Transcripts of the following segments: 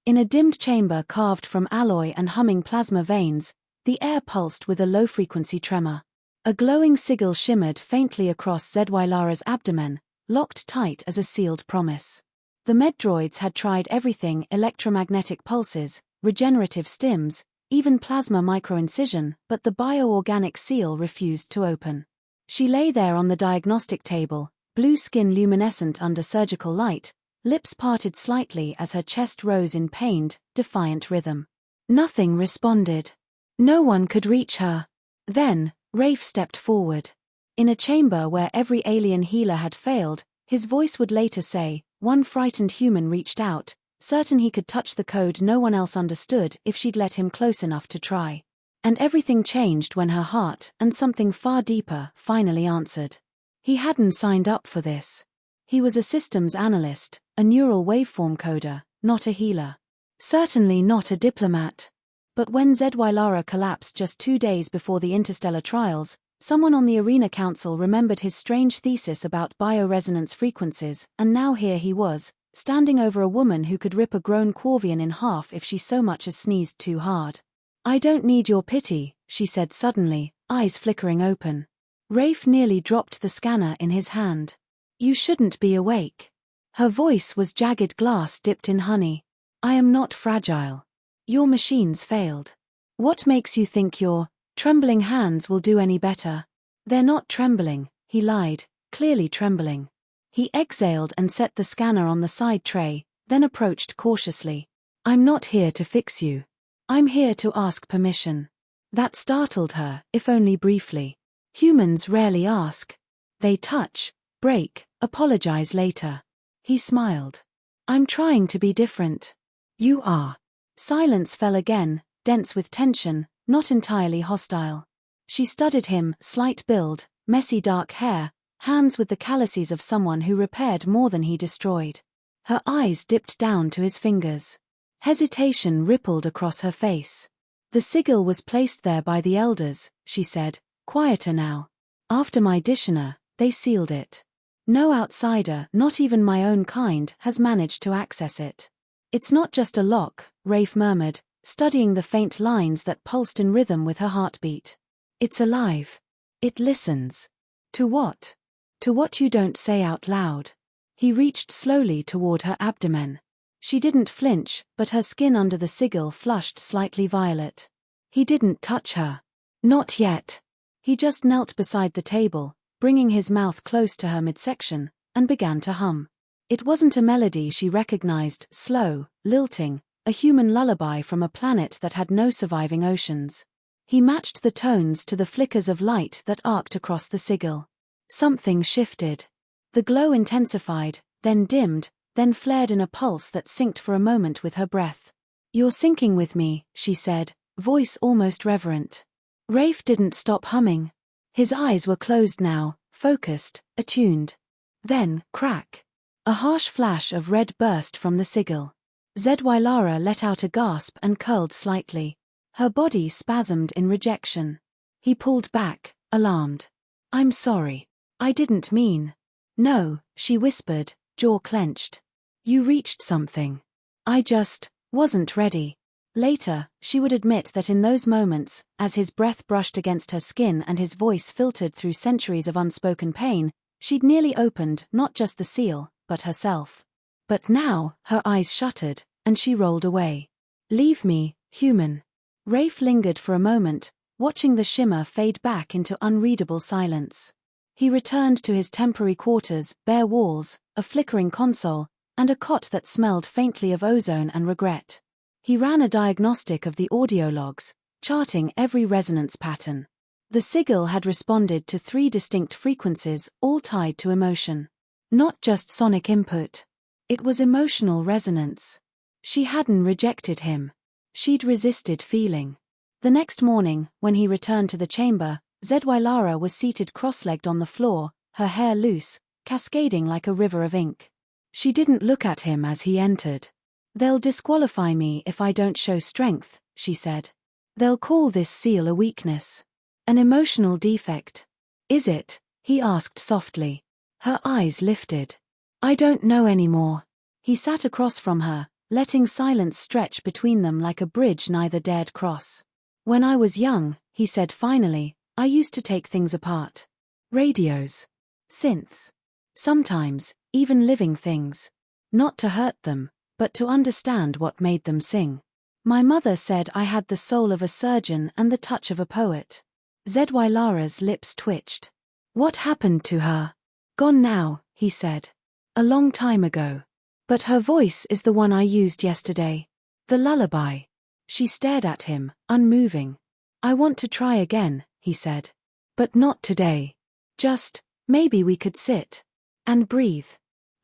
In a dimmed chamber carved from alloy and humming plasma veins, the air pulsed with a low-frequency tremor. A glowing sigil shimmered faintly across Zy'lara's abdomen, locked tight as a sealed promise. The med-droids had tried everything: electromagnetic pulses, regenerative stims, even plasma microincision, but the bioorganic seal refused to open. She lay there on the diagnostic table, blue skin luminescent under surgical light, lips parted slightly as her chest rose in pained, defiant rhythm. Nothing responded. No one could reach her. Then, Rafe stepped forward. In a chamber where every alien healer had failed, his voice would later say, one frightened human reached out, certain he could touch the code no one else understood if she'd let him close enough to try. And everything changed when her heart, and something far deeper, finally answered. He hadn't signed up for this. He was a systems analyst, a neural waveform coder, not a healer. Certainly not a diplomat. But when Zy'lara collapsed just 2 days before the interstellar trials, someone on the Arena Council remembered his strange thesis about bioresonance frequencies, and now here he was, standing over a woman who could rip a grown Quarian in half if she so much as sneezed too hard. "I don't need your pity," she said suddenly, eyes flickering open. Rafe nearly dropped the scanner in his hand. "You shouldn't be awake." Her voice was jagged glass dipped in honey. "I am not fragile. Your machines failed. What makes you think your trembling hands will do any better?" "They're not trembling," he lied, clearly trembling. He exhaled and set the scanner on the side tray, then approached cautiously. "I'm not here to fix you. I'm here to ask permission." That startled her, if only briefly. Humans rarely ask. They touch, break, apologize later. He smiled. "I'm trying to be different." "You are." Silence fell again, dense with tension, not entirely hostile. She studied him, slight build, messy dark hair, hands with the calluses of someone who repaired more than he destroyed. Her eyes dipped down to his fingers. Hesitation rippled across her face. "The sigil was placed there by the elders," she said, quieter now. "After my Dishner, they sealed it. No outsider, not even my own kind, has managed to access it." "It's not just a lock," Rafe murmured, studying the faint lines that pulsed in rhythm with her heartbeat. "It's alive. It listens." "To what?" "To what you don't say out loud." He reached slowly toward her abdomen. She didn't flinch, but her skin under the sigil flushed slightly violet. He didn't touch her. Not yet. He just knelt beside the table, bringing his mouth close to her midsection, and began to hum. It wasn't a melody she recognized, slow, lilting, a human lullaby from a planet that had no surviving oceans. He matched the tones to the flickers of light that arced across the sigil. Something shifted. The glow intensified, then dimmed, then flared in a pulse that synced for a moment with her breath. "You're syncing with me," she said, voice almost reverent. Rafe didn't stop humming. His eyes were closed now, focused, attuned. Then, crack. A harsh flash of red burst from the sigil. Zy'lara let out a gasp and curled slightly. Her body spasmed in rejection. He pulled back, alarmed. "I'm sorry. I didn't mean." "No," she whispered, jaw clenched. "You reached something. I just wasn't ready." Later, she would admit that in those moments, as his breath brushed against her skin and his voice filtered through centuries of unspoken pain, she'd nearly opened not just the seal, but herself. But now, her eyes shuttered, and she rolled away. "Leave me, human." Rafe lingered for a moment, watching the shimmer fade back into unreadable silence. He returned to his temporary quarters, bare walls, a flickering console, and a cot that smelled faintly of ozone and regret. He ran a diagnostic of the audio logs, charting every resonance pattern. The sigil had responded to 3 distinct frequencies, all tied to emotion. Not just sonic input. It was emotional resonance. She hadn't rejected him. She'd resisted feeling. The next morning, when he returned to the chamber, Zy'lara was seated cross-legged on the floor, her hair loose, cascading like a river of ink. She didn't look at him as he entered. "They'll disqualify me if I don't show strength," she said. "They'll call this seal a weakness. An emotional defect." "Is it?" he asked softly. Her eyes lifted. "I don't know anymore." He sat across from her, letting silence stretch between them like a bridge neither dared cross. When I was young, he said finally, I used to take things apart. Radios. Synths. Sometimes, even living things. Not to hurt them, but to understand what made them sing. My mother said I had the soul of a surgeon and the touch of a poet. Zy'lara's lips twitched. What happened to her? Gone now, he said. A long time ago. But her voice is the one I used yesterday. The lullaby. She stared at him, unmoving. I want to try again, he said. But not today. Just, maybe we could sit. And breathe.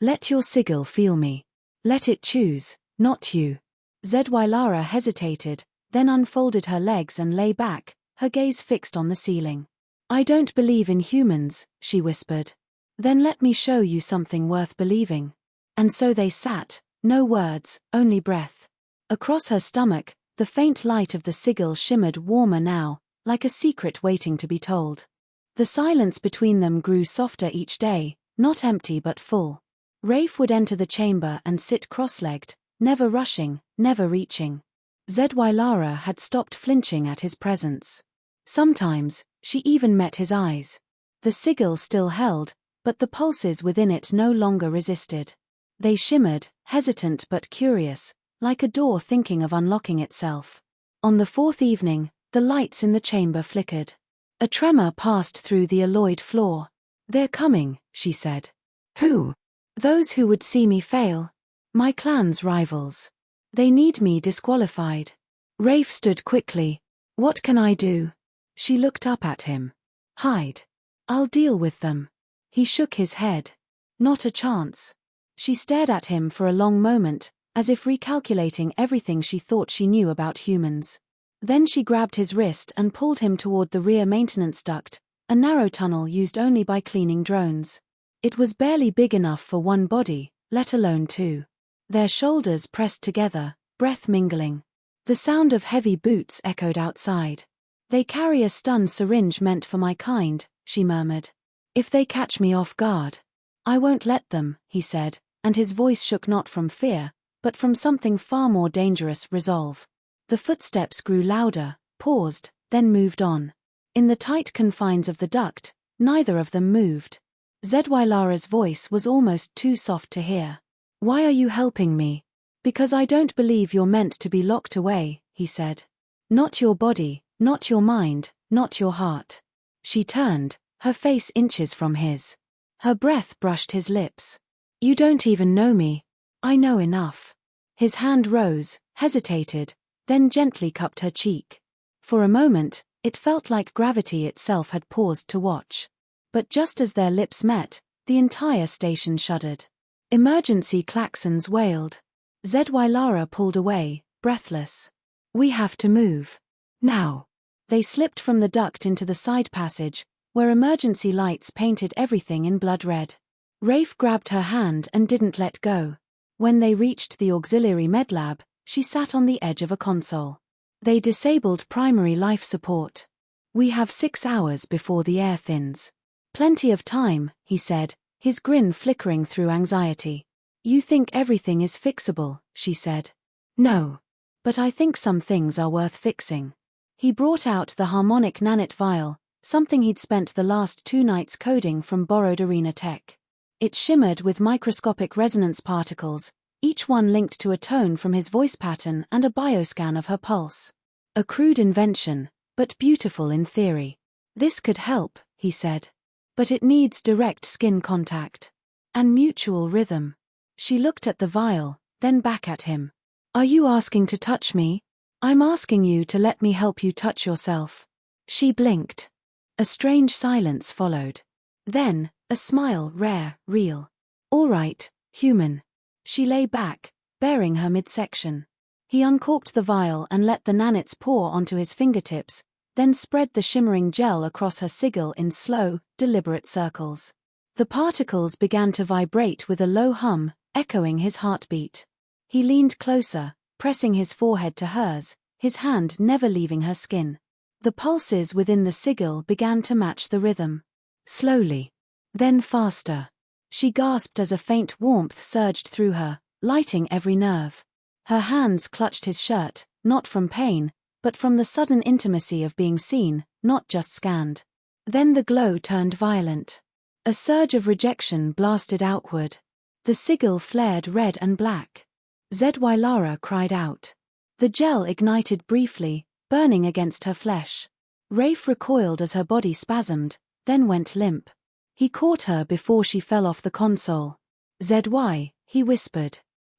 Let your sigil feel me. Let it choose, not you. Zy'lara hesitated, then unfolded her legs and lay back, her gaze fixed on the ceiling. I don't believe in humans, she whispered. Then let me show you something worth believing. And so they sat, no words, only breath. Across her stomach, the faint light of the sigil shimmered warmer now, like a secret waiting to be told. The silence between them grew softer each day, not empty but full. Rafe would enter the chamber and sit cross-legged, never rushing, never reaching. Zy'lara had stopped flinching at his presence. Sometimes, she even met his eyes. The sigil still held, but the pulses within it no longer resisted. They shimmered, hesitant but curious, like a door thinking of unlocking itself. On the fourth evening, the lights in the chamber flickered. A tremor passed through the alloyed floor. They're coming, she said. Who? Those who would see me fail. My clan's rivals. They need me disqualified. Rafe stood quickly. What can I do? She looked up at him. Hide. I'll deal with them. He shook his head. Not a chance. She stared at him for a long moment, as if recalculating everything she thought she knew about humans. Then she grabbed his wrist and pulled him toward the rear maintenance duct, a narrow tunnel used only by cleaning drones. It was barely big enough for one body, let alone two. Their shoulders pressed together, breath mingling. The sound of heavy boots echoed outside. They carry a stun syringe meant for my kind, she murmured. If they catch me off guard. I won't let them, he said, and his voice shook not from fear, but from something far more dangerous, resolve. The footsteps grew louder, paused, then moved on. In the tight confines of the duct, neither of them moved. Zy'lara's voice was almost too soft to hear. Why are you helping me? Because I don't believe you're meant to be locked away, he said. Not your body, not your mind, not your heart. She turned, her face inches from his. Her breath brushed his lips. You don't even know me. I know enough. His hand rose, hesitated, then gently cupped her cheek. For a moment, it felt like gravity itself had paused to watch. But just as their lips met, the entire station shuddered. Emergency klaxons wailed. Zy'lara pulled away, breathless. We have to move. Now. They slipped from the duct into the side passage, where emergency lights painted everything in blood red. Rafe grabbed her hand and didn't let go. When they reached the auxiliary medlab, she sat on the edge of a console. They disabled primary life support. We have 6 hours before the air thins. Plenty of time, he said, his grin flickering through anxiety. You think everything is fixable, she said. No. But I think some things are worth fixing. He brought out the harmonic nanite vial, something he'd spent the last 2 nights coding from borrowed arena tech. It shimmered with microscopic resonance particles, each one linked to a tone from his voice pattern and a bioscan of her pulse. A crude invention, but beautiful in theory. This could help, he said. But it needs direct skin contact. And mutual rhythm. She looked at the vial, then back at him. Are you asking to touch me? I'm asking you to let me help you touch yourself. She blinked. A strange silence followed. Then, a smile, rare, real. All right, human. She lay back, baring her midsection. He uncorked the vial and let the nanites pour onto his fingertips, then spread the shimmering gel across her sigil in slow, deliberate circles. The particles began to vibrate with a low hum, echoing his heartbeat. He leaned closer, pressing his forehead to hers, his hand never leaving her skin. The pulses within the sigil began to match the rhythm. Slowly. Then faster. She gasped as a faint warmth surged through her, lighting every nerve. Her hands clutched his shirt, not from pain, but from the sudden intimacy of being seen, not just scanned. Then the glow turned violent. A surge of rejection blasted outward. The sigil flared red and black. Zy'lara cried out. The gel ignited briefly, burning against her flesh. Rafe recoiled as her body spasmed, then went limp. He caught her before she fell off the console. "Zy," he whispered.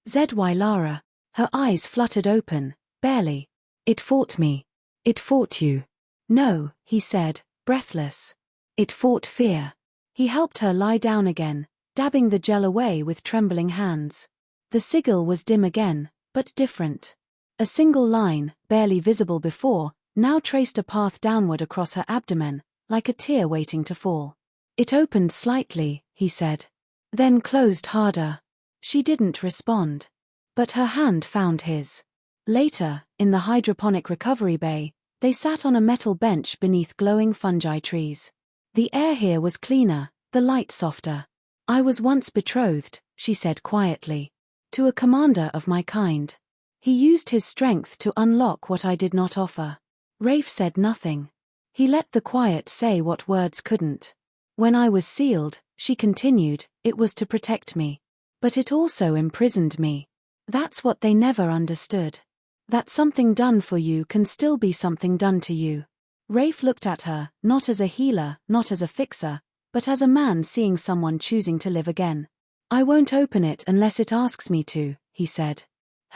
"Zy'lara." Her eyes fluttered open, barely. "It fought me. It fought you." "No," he said, breathless. "It fought fear." He helped her lie down again, dabbing the gel away with trembling hands. The sigil was dim again, but different. A single line, barely visible before, now traced a path downward across her abdomen, like a tear waiting to fall. "It opened slightly," he said. "Then closed harder." She didn't respond. But her hand found his. Later, in the hydroponic recovery bay, they sat on a metal bench beneath glowing fungi trees. The air here was cleaner, the light softer. "I was once betrothed," she said quietly. "To a commander of my kind. He used his strength to unlock what I did not offer." Rafe said nothing. He let the quiet say what words couldn't. "When I was sealed," she continued, "it was to protect me. But it also imprisoned me. That's what they never understood. That something done for you can still be something done to you." Rafe looked at her, not as a healer, not as a fixer, but as a man seeing someone choosing to live again. "I won't open it unless it asks me to," he said.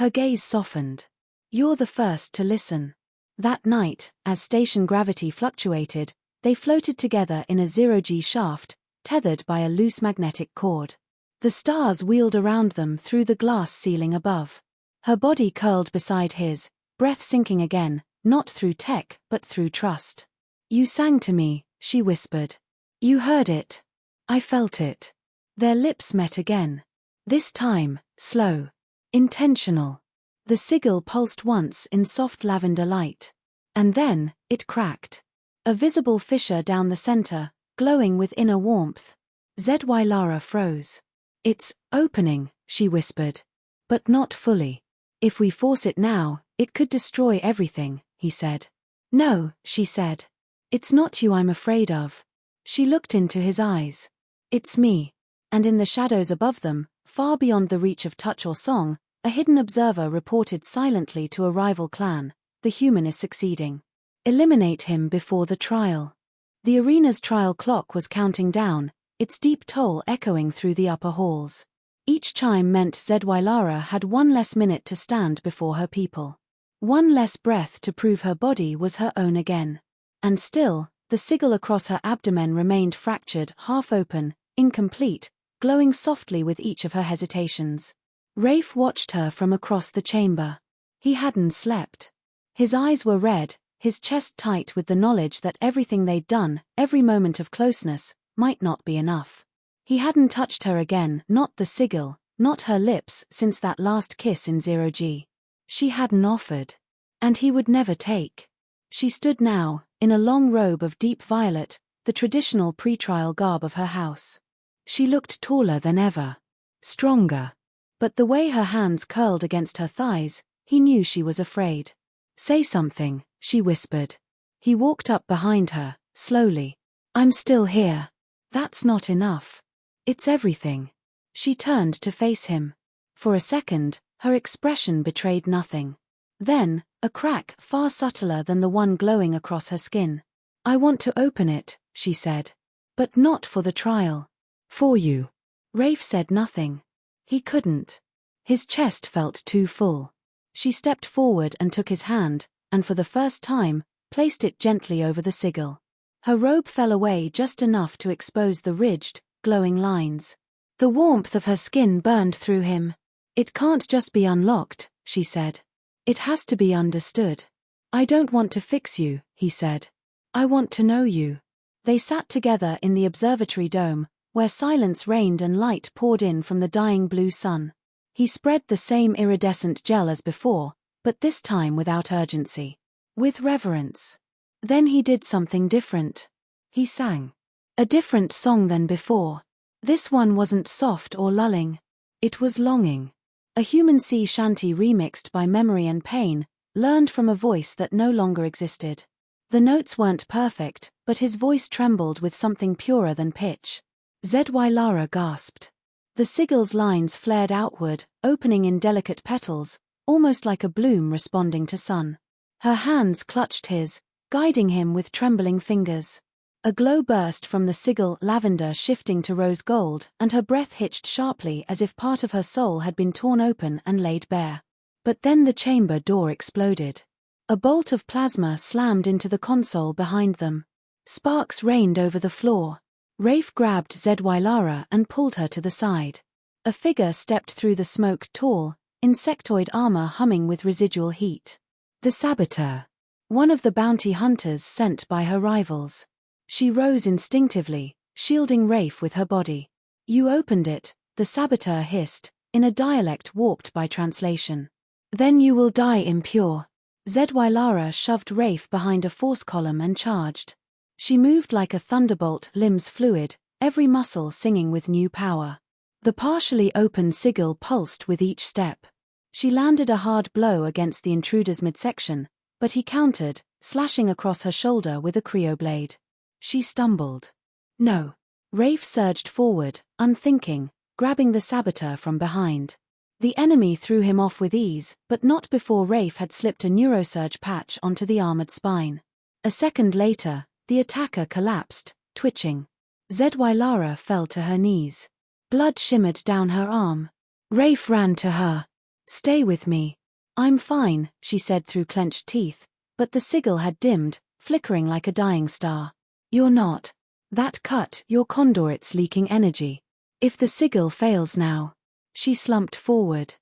Her gaze softened. "You're the first to listen." That night, as station gravity fluctuated, they floated together in a zero-G shaft, tethered by a loose magnetic cord. The stars wheeled around them through the glass ceiling above. Her body curled beside his, breath sinking again, not through tech, but through trust. "You sang to me," she whispered. "You heard it. I felt it." Their lips met again. This time, slow. Intentional. The sigil pulsed once in soft lavender light. And then, it cracked. A visible fissure down the center, glowing with inner warmth. Zy'lara froze. "It's opening," she whispered. "But not fully. If we force it now, it could destroy everything," he said. "No," she said. "It's not you I'm afraid of." She looked into his eyes. "It's me." And in the shadows above them, far beyond the reach of touch or song, a hidden observer reported silently to a rival clan, "The human is succeeding. Eliminate him before the trial." The arena's trial clock was counting down, its deep toll echoing through the upper halls. Each chime meant Zy'lara had one less minute to stand before her people. One less breath to prove her body was her own again. And still, the sigil across her abdomen remained fractured, half open, incomplete, glowing softly with each of her hesitations. Rafe watched her from across the chamber. He hadn't slept. His eyes were red, his chest tight with the knowledge that everything they'd done, every moment of closeness, might not be enough. He hadn't touched her again, not the sigil, not her lips, since that last kiss in zero-G. She hadn't offered. And he would never take. She stood now, in a long robe of deep violet, the traditional pre-trial garb of her house. She looked taller than ever. Stronger. But the way her hands curled against her thighs, he knew she was afraid. "Say something," she whispered. He walked up behind her, slowly. "I'm still here." "That's not enough." "It's everything." She turned to face him. For a second, her expression betrayed nothing. Then, a crack far subtler than the one glowing across her skin. "I want to open it," she said. "But not for the trial. For you." Rafe said nothing. He couldn't. His chest felt too full. She stepped forward and took his hand, and for the first time, placed it gently over the sigil. Her robe fell away just enough to expose the ridged, glowing lines. The warmth of her skin burned through him. "It can't just be unlocked," she said. "It has to be understood." "I don't want to fix you," he said. "I want to know you." They sat together in the observatory dome, where silence reigned and light poured in from the dying blue sun. He spread the same iridescent gel as before, but this time without urgency. With reverence. Then he did something different. He sang. A different song than before. This one wasn't soft or lulling. It was longing. A human sea shanty remixed by memory and pain, learned from a voice that no longer existed. The notes weren't perfect, but his voice trembled with something purer than pitch. Zy'lara gasped. The sigil's lines flared outward, opening in delicate petals, almost like a bloom responding to sun. Her hands clutched his, guiding him with trembling fingers. A glow burst from the sigil, lavender shifting to rose gold, and her breath hitched sharply as if part of her soul had been torn open and laid bare. But then the chamber door exploded. A bolt of plasma slammed into the console behind them. Sparks rained over the floor. Rafe grabbed Zy'lara and pulled her to the side. A figure stepped through the smoke, tall, insectoid armor humming with residual heat. The saboteur. One of the bounty hunters sent by her rivals. She rose instinctively, shielding Rafe with her body. "You opened it," the saboteur hissed, in a dialect warped by translation. "Then you will die impure." Zy'lara shoved Rafe behind a force column and charged. She moved like a thunderbolt, limbs fluid, every muscle singing with new power. The partially open sigil pulsed with each step. She landed a hard blow against the intruder's midsection, but he countered, slashing across her shoulder with a cryo blade. She stumbled. "No." Rafe surged forward, unthinking, grabbing the saboteur from behind. The enemy threw him off with ease, but not before Rafe had slipped a neurosurge patch onto the armored spine. A second later, the attacker collapsed, twitching. Zy'lara fell to her knees. Blood shimmered down her arm. Rafe ran to her. "Stay with me." "I'm fine," she said through clenched teeth, but the sigil had dimmed, flickering like a dying star. "You're not. That cut, your conduit's leaking energy. If the sigil fails now." She slumped forward.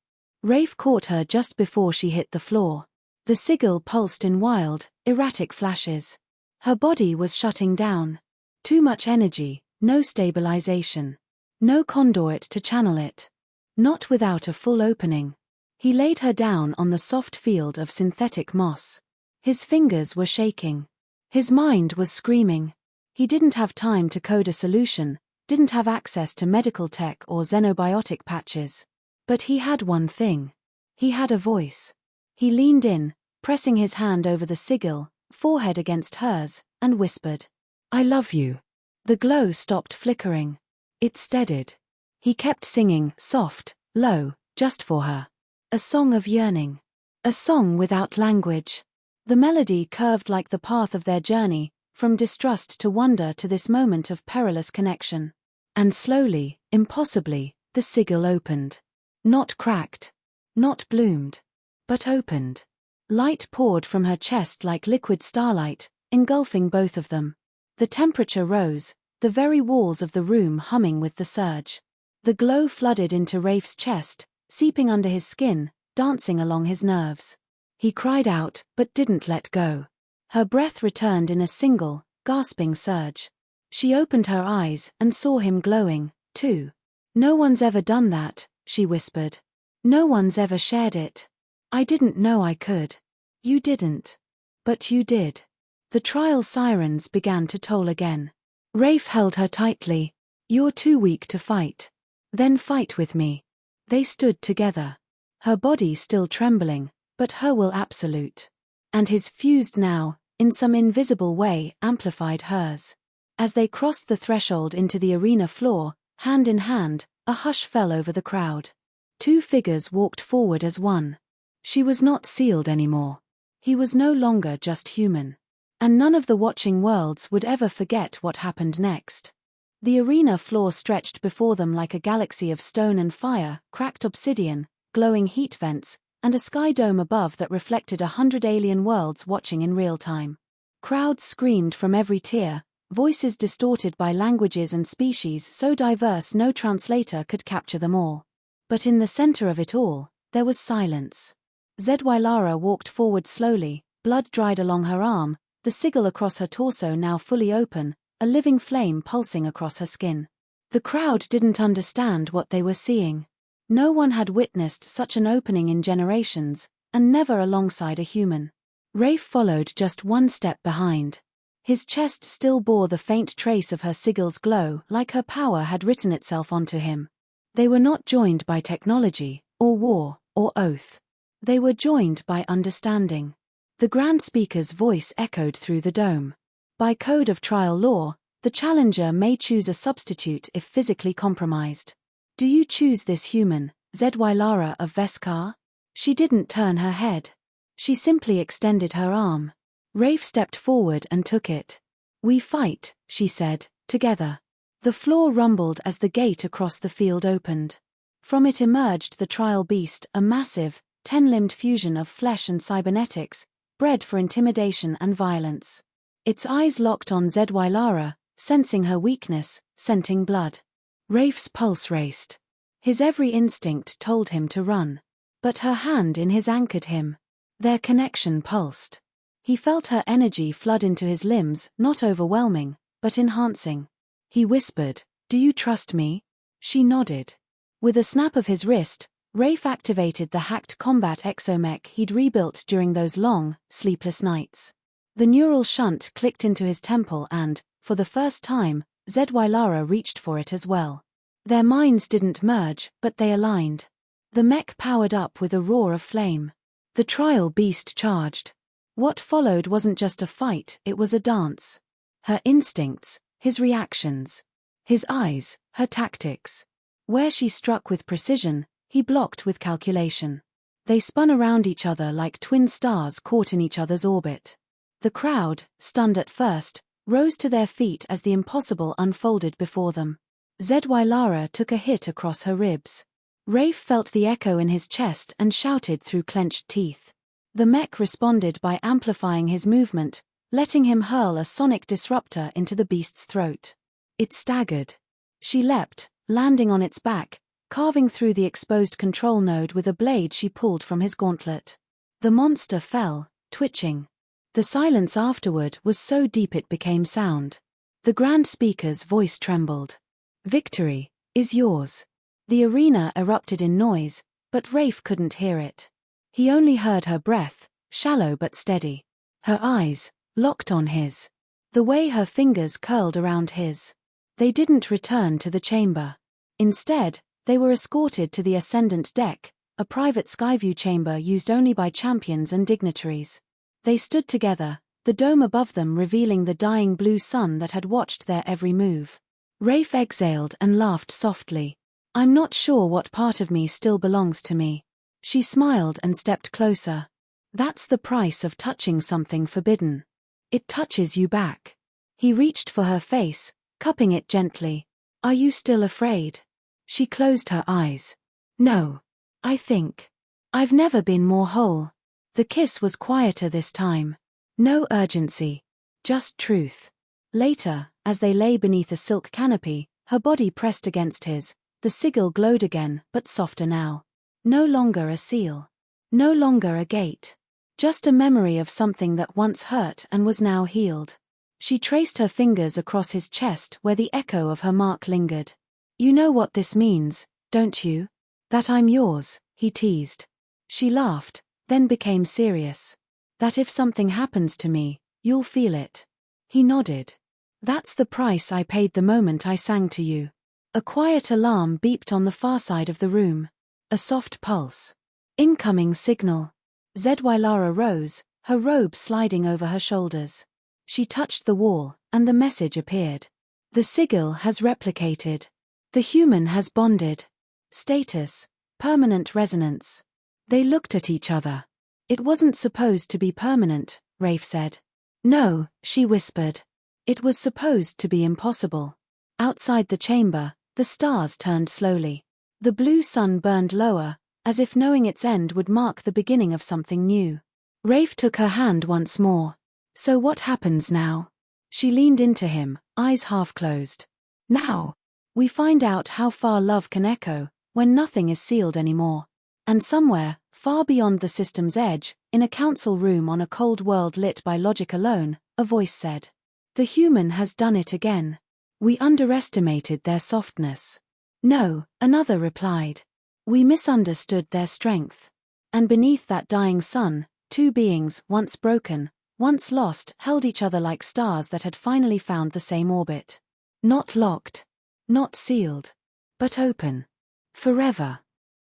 Rafe caught her just before she hit the floor. The sigil pulsed in wild, erratic flashes. Her body was shutting down. Too much energy, no stabilization. No conduit to channel it. Not without a full opening. He laid her down on the soft field of synthetic moss. His fingers were shaking. His mind was screaming. He didn't have time to code a solution, didn't have access to medical tech or xenobiotic patches. But he had one thing. He had a voice. He leaned in, pressing his hand over the sigil, forehead against hers, and whispered, "I love you." The glow stopped flickering. It steadied. He kept singing, soft, low, just for her. A song of yearning. A song without language. The melody curved like the path of their journey, from distrust to wonder to this moment of perilous connection. And slowly, impossibly, the sigil opened. Not cracked. Not bloomed. But opened. Light poured from her chest like liquid starlight, engulfing both of them. The temperature rose, the very walls of the room humming with the surge. The glow flooded into Rafe's chest, seeping under his skin, dancing along his nerves. He cried out, but didn't let go. Her breath returned in a single, gasping surge. She opened her eyes and saw him glowing, too. "No one's ever done that," she whispered. "No one's ever shared it. I didn't know I could." "You didn't. But you did." The trial sirens began to toll again. Rafe held her tightly. "You're too weak to fight. Then fight with me." They stood together. Her body still trembling, but her will absolute. And his fused now, in some invisible way, amplified hers. As they crossed the threshold into the arena floor, hand in hand, a hush fell over the crowd. Two figures walked forward as one. She was not sealed anymore. He was no longer just human. And none of the watching worlds would ever forget what happened next. The arena floor stretched before them like a galaxy of stone and fire, cracked obsidian, glowing heat vents, and a sky dome above that reflected 100 alien worlds watching in real time. Crowds screamed from every tier, voices distorted by languages and species so diverse no translator could capture them all. But in the center of it all, there was silence. Zy'lara walked forward slowly, blood dried along her arm, the sigil across her torso now fully open, a living flame pulsing across her skin. The crowd didn't understand what they were seeing. No one had witnessed such an opening in generations, and never alongside a human. Rafe followed just one step behind. His chest still bore the faint trace of her sigil's glow, like her power had written itself onto him. They were not joined by technology, or war, or oath. They were joined by understanding. The Grand Speaker's voice echoed through the dome. By code of trial law, the challenger may choose a substitute if physically compromised. Do you choose this human, Zy'lara of Veskar? She didn't turn her head. She simply extended her arm. Rafe stepped forward and took it. We fight, she said, together. The floor rumbled as the gate across the field opened. From it emerged the trial beast, a massive, 10-limbed fusion of flesh and cybernetics, bred for intimidation and violence. Its eyes locked on Zy'lara, sensing her weakness, scenting blood. Rafe's pulse raced. His every instinct told him to run. But her hand in his anchored him. Their connection pulsed. He felt her energy flood into his limbs, not overwhelming, but enhancing. He whispered, "Do you trust me?" She nodded. With a snap of his wrist, Rafe activated the hacked combat exomech he'd rebuilt during those long, sleepless nights. The neural shunt clicked into his temple and, for the first time, Zy'lara reached for it as well. Their minds didn't merge, but they aligned. The mech powered up with a roar of flame. The trial beast charged. What followed wasn't just a fight, it was a dance. Her instincts, his reactions. His eyes, her tactics. Where she struck with precision, he blocked with calculation. They spun around each other like twin stars caught in each other's orbit. The crowd, stunned at first, rose to their feet as the impossible unfolded before them. Zy'lara took a hit across her ribs. Rafe felt the echo in his chest and shouted through clenched teeth. The mech responded by amplifying his movement, letting him hurl a sonic disruptor into the beast's throat. It staggered. She leapt, landing on its back, carving through the exposed control node with a blade she pulled from his gauntlet. The monster fell, twitching. The silence afterward was so deep it became sound. The Grand Speaker's voice trembled. "Victory is yours." The arena erupted in noise, but Rafe couldn't hear it. He only heard her breath, shallow but steady. Her eyes, locked on his. The way her fingers curled around his. They didn't return to the chamber. Instead, they were escorted to the Ascendant deck, a private skyview chamber used only by champions and dignitaries. They stood together, the dome above them revealing the dying blue sun that had watched their every move. Rafe exhaled and laughed softly. "I'm not sure what part of me still belongs to me." She smiled and stepped closer. "That's the price of touching something forbidden. It touches you back." He reached for her face, cupping it gently. "Are you still afraid?" She closed her eyes. "No. I think. I've never been more whole." The kiss was quieter this time. No urgency. Just truth. Later, as they lay beneath a silk canopy, her body pressed against his, the sigil glowed again, but softer now. No longer a seal. No longer a gate. Just a memory of something that once hurt and was now healed. She traced her fingers across his chest where the echo of her mark lingered. "You know what this means, don't you? That I'm yours," he teased. She laughed, then became serious. "That if something happens to me, you'll feel it." He nodded. "That's the price I paid the moment I sang to you." A quiet alarm beeped on the far side of the room. A soft pulse. Incoming signal. Zy'lara rose, her robe sliding over her shoulders. She touched the wall, and the message appeared. "The sigil has replicated. The human has bonded. Status, permanent resonance." They looked at each other. "It wasn't supposed to be permanent," Rafe said. "No," she whispered. "It was supposed to be impossible." Outside the chamber, the stars turned slowly. The blue sun burned lower, as if knowing its end would mark the beginning of something new. Rafe took her hand once more. "So what happens now?" She leaned into him, eyes half closed. "Now, we find out how far love can echo, when nothing is sealed anymore. And somewhere, far beyond the system's edge, in a council room on a cold world lit by logic alone, a voice said, 'The human has done it again. We underestimated their softness.' 'No,' another replied. 'We misunderstood their strength.' And beneath that dying sun, two beings, once broken, once lost, held each other like stars that had finally found the same orbit. Not locked. Not sealed. But open. Forever.